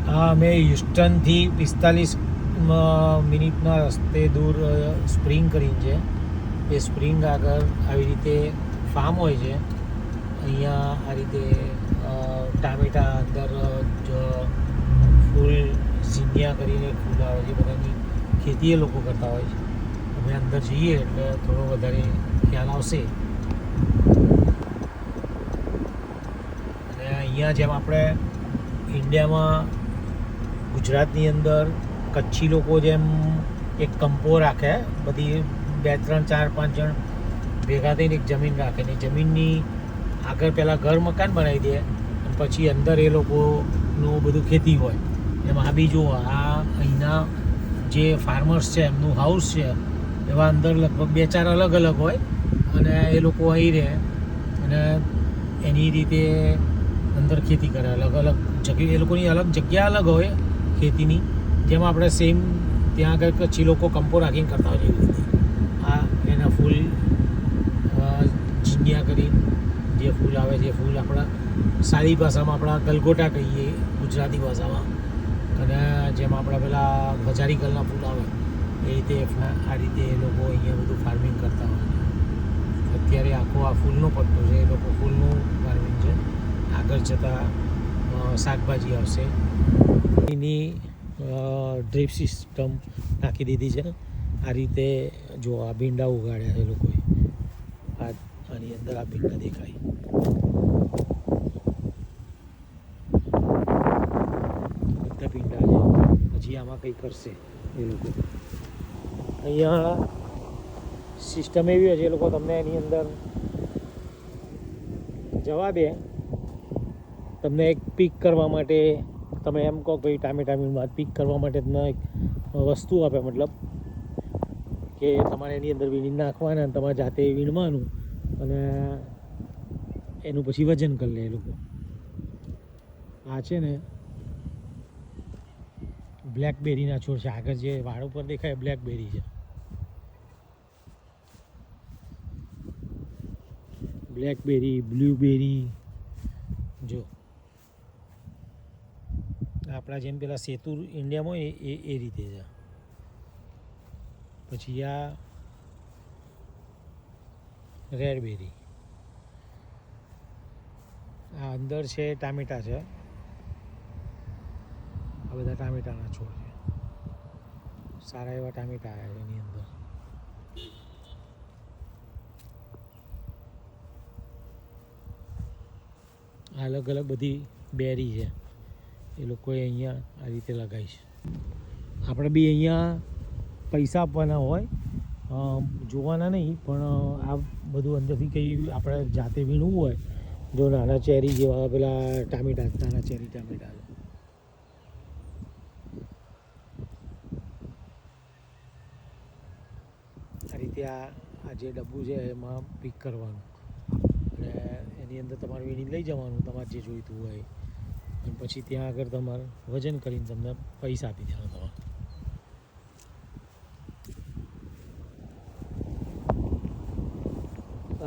હા, અમે હ્યુસ્ટનથી 45 મિનિટના રસ્તે દૂર સ્પ્રિંગ કરીને છે. એ સ્પ્રિંગ આગળ આવી રીતે ફાર્મ હોય છે. અહીંયા આ રીતે ટામેટા અંદર ફૂલ ઝીંડિયા કરીને ફૂલ આવે છે, બધાની ખેતી એ લોકો કરતા હોય છે. અમે અંદર જઈએ એટલે થોડો વધારે ખ્યાલ આવશે. અને અહીંયા જેમ આપણે ઇન્ડિયામાં ગુજરાતની અંદર કચ્છી લોકો જેમ એક કંપો રાખે, બધી 2, 3, 4, 5 જણ ભેગા થઈને એક જમીન રાખે ને જમીનની આગળ પહેલાં ઘર મકાન બનાવી દે અને પછી અંદર એ લોકોનું બધું ખેતી હોય. એમાં આ બી જુઓ, આ અહીંના જે ફાર્મર્સ છે એમનું હાઉસ છે, એવા અંદર લગભગ 2, 4 અલગ અલગ હોય અને એ લોકો અહીં રહે અને એની રીતે અંદર ખેતી કરે. અલગ અલગ જગ્યા એ લોકોની અલગ જગ્યા અલગ હોય ખેતીની, જેમ આપણે સેમ ત્યાં આગળ કચ્છી લોકો કંપો રાખીને કરતા હોય એવી રીતે. આ એના ફૂલ ઝીંડિયા કરી જે ફૂલ આવે છે, ફૂલ આપણા સાદી ભાષામાં આપણા ગલગોટા કહીએ ગુજરાતી ભાષામાં, અને જેમ આપણા પેલા ગજારી ગલના ફૂલ આવે એ રીતે આ રીતે એ લોકો અહીંયા બધું ફાર્મિંગ કરતા હોય છે. અત્યારે આખો આ ફૂલનો પટ્ટો છે, એ લોકો ફૂલનું ફાર્મિંગ છે. આગળ જતાં શાકભાજી આવશે. એની ડ્રીપ સિસ્ટમ નાખી દીધી છે. આ રીતે જો આ ભીંડા ઉગાડ્યા છે લોકોએ. આની અંદર આ ભીંડા દેખાય. બધા ભીંડા છે. પછી આમાં કંઈ કરશે એ લોકો. અહીંયા સિસ્ટમ એવી હોય છે, એ લોકો તમને એની અંદર જવા દે. તમને એક પીક કરવા માટે તમે એમ કહો ભાઈ ટામેટામાં પીક કરવા માટે તમને એક વસ્તુ આપે, મતલબ કે તમારે એની અંદર વીણી નાખવાના અને તમારે જાતે વીણવાનું અને એનું પછી વજન કરી લે એ લોકો. આ છે ને બ્લેકબેરીના છોડ છે. આગળ જે વાળ ઉપર દેખાય બ્લેકબેરી છે. બ્લેકબેરી, બ્લ્યુબેરી, જો આપણા જેમ પેલા સેતુ ઇન્ડિયામાં હોય એ રીતે છે. પછી આ રેડબેરી, આ અંદર છે ટામેટા છે. આ બધા ટામેટાના છોડ છે. સારા એવા ટામેટા આવ્યા છે એની અંદર. અલગ અલગ બધી બેરી છે, એ લોકોએ અહીંયા આ રીતે લગાવી છે. આપણે બી અહીંયા પૈસા આપવાના હોય, જોવાના નહીં, પણ આ બધું અંદરથી કંઈ આપણે જાતે વીણવું હોય. જો નાના ચેરી જેવા પેલા ટામેટા, નાના ચેરી ટામેટા છે. આ રીતે આ જે ડબ્બું છે એમાં પીક કરવાનું અને એની અંદર તમારે વીણી લઈ જવાનું તમારે જે જોઈતું હોય, અને પછી ત્યાં આગળ તમારે વજન કરીને તમને પૈસા આપી દેવાના તમારે.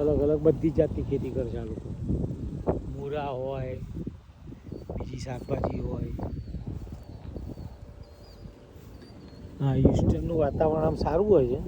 અલગ અલગ બધી જાતની ખેતી કરે છે આ લોકો. મૂળા હોય, બીજી શાકભાજી હોય. હા, હ્યુસ્ટનનું વાતાવરણ આમ સારું હોય છે.